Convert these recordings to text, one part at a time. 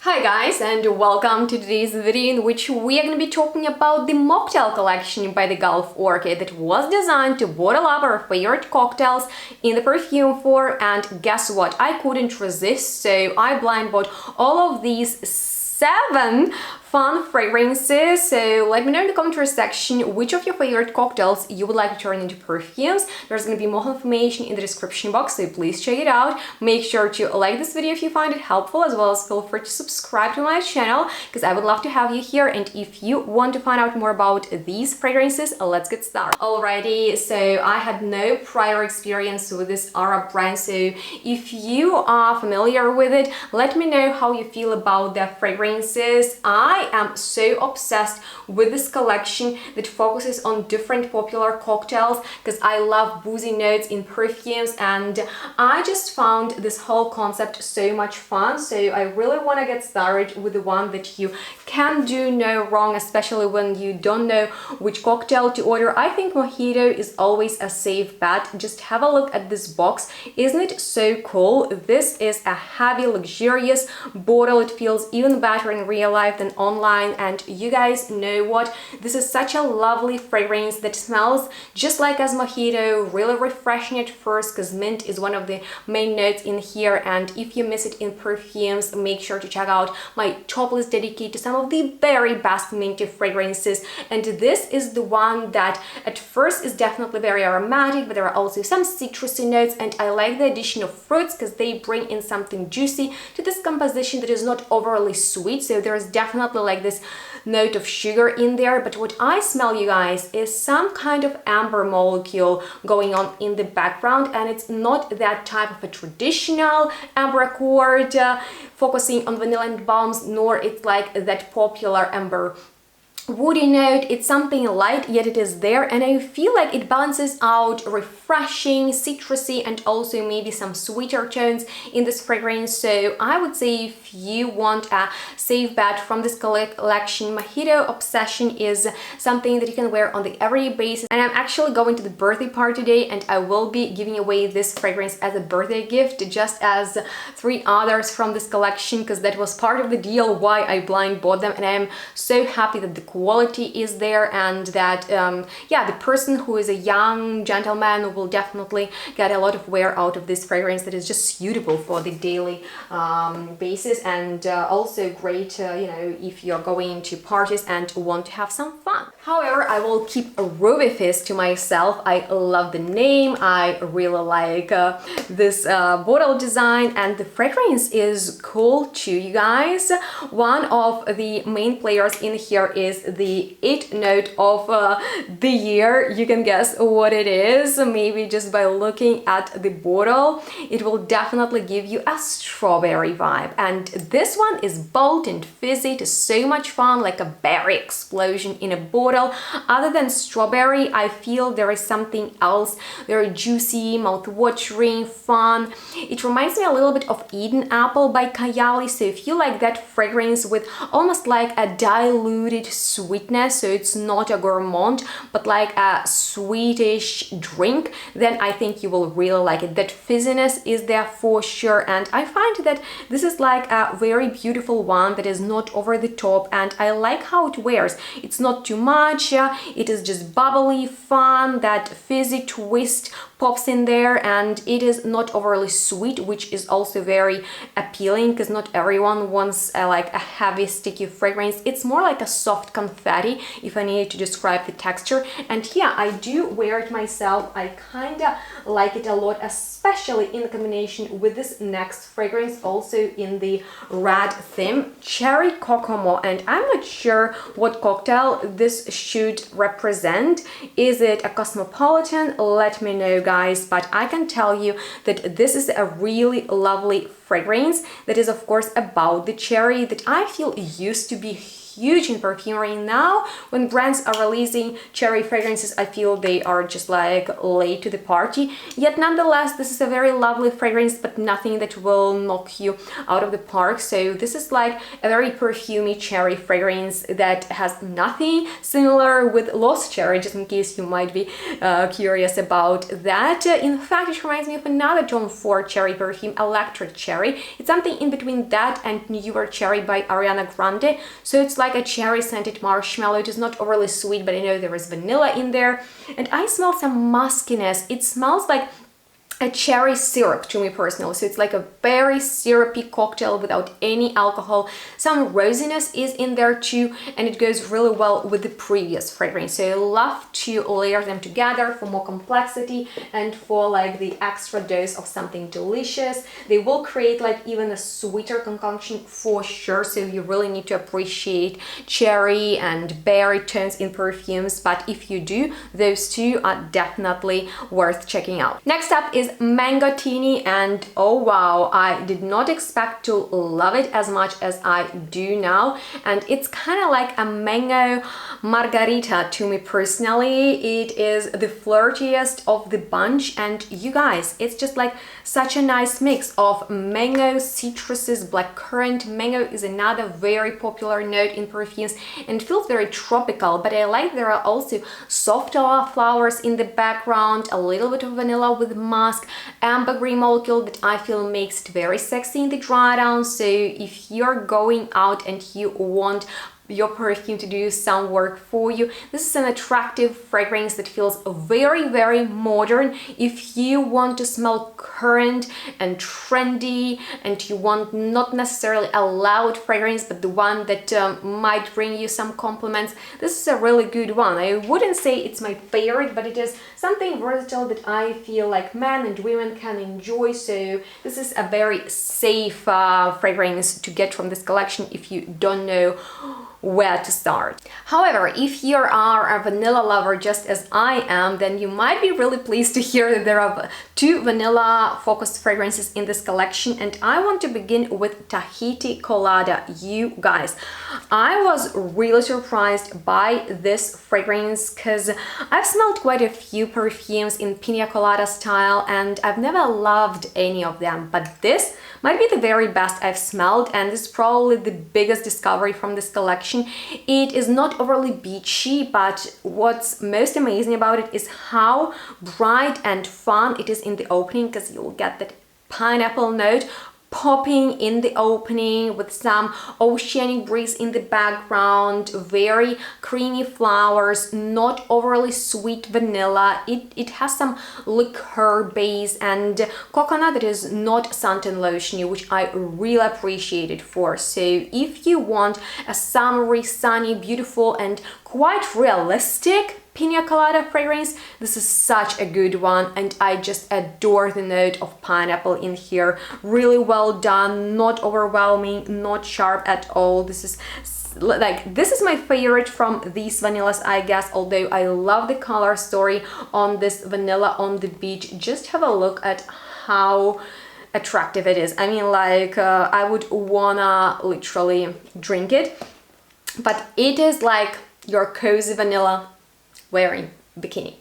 Hi guys, and welcome to today's video in which we are going to be talking about the Mocktail Collection by the Gulf Orchid that was designed to bottle up our favorite cocktails in the perfume form. And guess what? I couldn't resist, so I blind bought all of these 7 fun fragrances. So let me know in the commentary section which of your favorite cocktails you would like to turn into perfumes. There's going to be more information in the description box, so please check it out. Make sure to like this video if you find it helpful, as well as feel free to subscribe to my channel because I would love to have you here. And if you want to find out more about these fragrances, let's get started. Alrighty, so I had no prior experience with this Arab brand, so if you are familiar with it, let me know how you feel about their fragrances. I am so obsessed with this collection that focuses on different popular cocktails because I love boozy notes in perfumes, and I just found this whole concept so much fun. So I really want to get started with the one that you can do no wrong, especially when you don't know which cocktail to order. I think Mojito is always a safe bet. Just have a look at this box. Isn't it so cool? This is a heavy, luxurious bottle. It feels even better in real life than online, and you guys know what? This is such a lovely fragrance that smells just like as Mojito, really refreshing at first because mint is one of the main notes in here. And if you miss it in perfumes, make sure to check out my top list dedicated to some of the very best minty fragrances. And this is the one that at first is definitely very aromatic, but there are also some citrusy notes, and I like the addition of fruits because they bring in something juicy to this composition that is not overly sweet. So there's definitely like this note of sugar in there, but what I smell, you guys, is some kind of amber molecule going on in the background, and it's not that type of a traditional amber accord focusing on vanilla and balms, nor it's like that popular amber woody note. It's something light, yet it is there, and I feel like it balances out refreshing, citrusy, and also maybe some sweeter tones in this fragrance. So I would say if you want a safe bet from this collection, Mojito Obsession is something that you can wear on the everyday basis. And I'm actually going to the birthday party today, and I will be giving away this fragrance as a birthday gift, just as 3 others from this collection, because that was part of the deal why I blind bought them. And I am so happy that the quality is there, and that yeah, the person who is a young gentleman will definitely get a lot of wear out of this fragrance that is just suitable for the daily basis, and also great you know, if you're going to parties and want to have some fun. However, I will keep a Ruby Fizz to myself. I love the name, I really like this bottle design, and the fragrance is cool too, you guys. One of the main players in here is the it note of the year. You can guess what it is, maybe just by looking at the bottle. It will definitely give you a strawberry vibe, and this one is bold and fizzy. It is so much fun, like a berry explosion in a bottle. Other than strawberry, I feel there is something else very juicy, mouth-watering, fun. It reminds me a little bit of Eden Apple by Kayali, so if you like that fragrance with almost like a diluted sweetness, so it's not a gourmand but like a sweetish drink, then I think you will really like it. That fizziness is there for sure, and I find that this is like a very beautiful one that is not over the top, and I like how it wears. It's not too much, it is just bubbly, fun, that fizzy twist pops in there, and it is not overly sweet, which is also very appealing because not everyone wants like a heavy sticky fragrance. It's more like a soft confetti if I needed to describe the texture. And yeah, I do wear it myself. I kind of like it a lot, especially in combination with this next fragrance, also in the red theme, Cherry Kokomo. And I'm not sure what cocktail this should represent. Is it a cosmopolitan? Let me know, guys, but I can tell you that this is a really lovely fragrance that is of course about the cherry that I feel used to be huge in perfumery now. When brands are releasing cherry fragrances, I feel they are just like late to the party. Yet nonetheless, this is a very lovely fragrance, but nothing that will knock you out of the park. So this is like a very perfumey cherry fragrance that has nothing similar with Lost Cherry, just in case you might be curious about that. In fact, it reminds me of another Tom Ford cherry perfume, Electric Cherry. It's something in between that and Newer Cherry by Ariana Grande. So it's like a cherry scented marshmallow. It is not overly sweet, but I know there is vanilla in there. And I smell some muskiness. It smells like a cherry syrup to me personally, so it's like a very syrupy cocktail without any alcohol. Some rosiness is in there too, and it goes really well with the previous fragrance. So I love to layer them together for more complexity and for like the extra dose of something delicious. They will create like even a sweeter concoction for sure, so you really need to appreciate cherry and berry tones in perfumes, but if you do, those two are definitely worth checking out. Next up is Mangotini, and oh wow, I did not expect to love it as much as I do now, and it's kind of like a mango margarita to me personally. It is the flirtiest of the bunch, and you guys, it's just like such a nice mix of mango, citruses, blackcurrant. Mango is another very popular note in perfumes and it feels very tropical, but I like there are also softer flowers in the background, a little bit of vanilla with musk, ambergris molecule that I feel makes it very sexy in the dry down. So if you're going out and you want your perfume to do some work for you, this is an attractive fragrance that feels very, very modern. If you want to smell current and trendy and you want not necessarily a loud fragrance but the one that might bring you some compliments, this is a really good one. I wouldn't say it's my favorite, but it is something versatile that I feel like men and women can enjoy. So this is a very safe fragrance to get from this collection if you don't know where to start. However, if you are a vanilla lover just as I am, then you might be really pleased to hear that there are 2 vanilla focused fragrances in this collection, and I want to begin with Tahiti Colada. You guys, I was really surprised by this fragrance because I've smelled quite a few perfumes in Pina Colada style and I've never loved any of them, but this might be the very best I've smelled, and this is probably the biggest discovery from this collection. It is not overly beachy, but what's most amazing about it is how bright and fun it is in the opening, because you'll get that pineapple note popping in the opening with some oceanic breeze in the background, very creamy flowers, not overly sweet vanilla. It has some liqueur base and coconut that is not suntan lotiony, which I really appreciate it for. So if you want a summery, sunny, beautiful and quite realistic Pina Colada fragrance, this is such a good one, and I just adore the note of pineapple in here. Really well done, not overwhelming, not sharp at all. This is my favorite from these vanillas, I guess, although I love the color story on this vanilla on the beach. Just have a look at how attractive it is. I mean, like, I would wanna literally drink it, but it is like your cozy vanilla wearing bikini.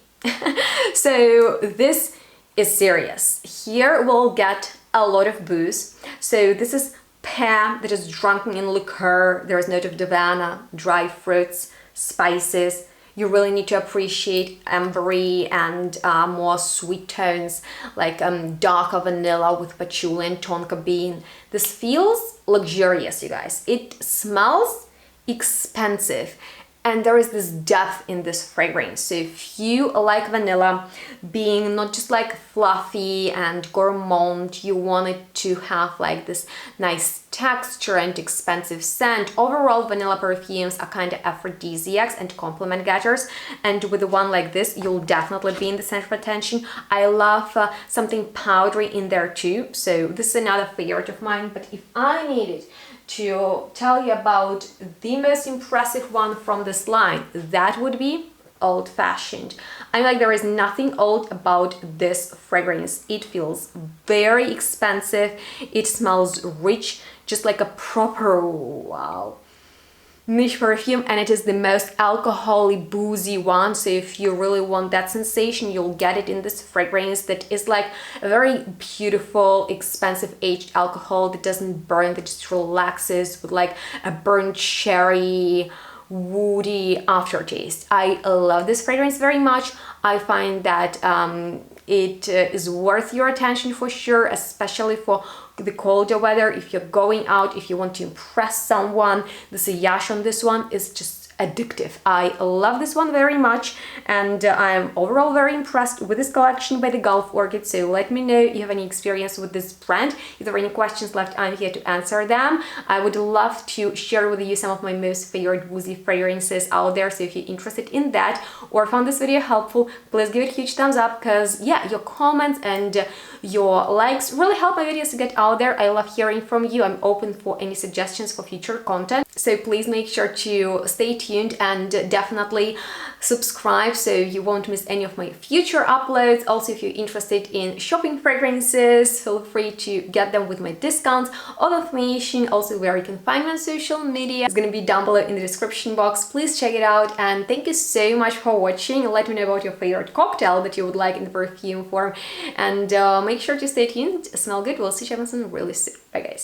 So this is serious. Here we'll get a lot of booze. So this is pear that is drunken in liqueur. There is note of davana, dry fruits, spices. You really need to appreciate ambery and more sweet tones like darker vanilla with patchouli and tonka bean. This feels luxurious, you guys. It smells expensive. And there is this depth in this fragrance. So if you like vanilla being not just like fluffy and gourmand, you want it to have like this nice texture and expensive scent. Overall, vanilla perfumes are kind of aphrodisiacs and compliment getters. And with a one like this, you'll definitely be in the center of attention. I love something powdery in there too. So this is another favorite of mine. But if I needed to tell you about the most impressive one from this line, that would be Old Fashioned. I'm like, there is nothing old about this fragrance. It feels very expensive. It smells rich, just like a proper, wow. niche perfume, and it is the most alcoholic, boozy one. So if you really want that sensation, you'll get it in this fragrance that is like a very beautiful, expensive aged alcohol that doesn't burn, that just relaxes with like a burnt cherry, woody aftertaste. I love this fragrance very much. I find that it is worth your attention for sure, especially for the colder weather. If you're going out, if you want to impress someone, the sillage on this one is just addictive. I love this one very much, and I'm overall very impressed with this collection by the Gulf Orchid. So let me know if you have any experience with this brand. If there are any questions left, I'm here to answer them. I would love to share with you some of my most favorite woozy fragrances out there. So if you're interested in that or found this video helpful, please give it a huge thumbs up, because yeah, your comments and your likes really help my videos to get out there. I love hearing from you. I'm open for any suggestions for future content. So please make sure to stay tuned and definitely subscribe so you won't miss any of my future uploads. Also, if you're interested in shopping fragrances, feel free to get them with my discounts. All the information, also where you can find me on social media, is gonna be down below in the description box. Please check it out, and thank you so much for watching. Let me know about your favorite cocktail that you would like in the perfume form, and make sure to stay tuned, smell good. We'll see you soon really soon. Bye guys.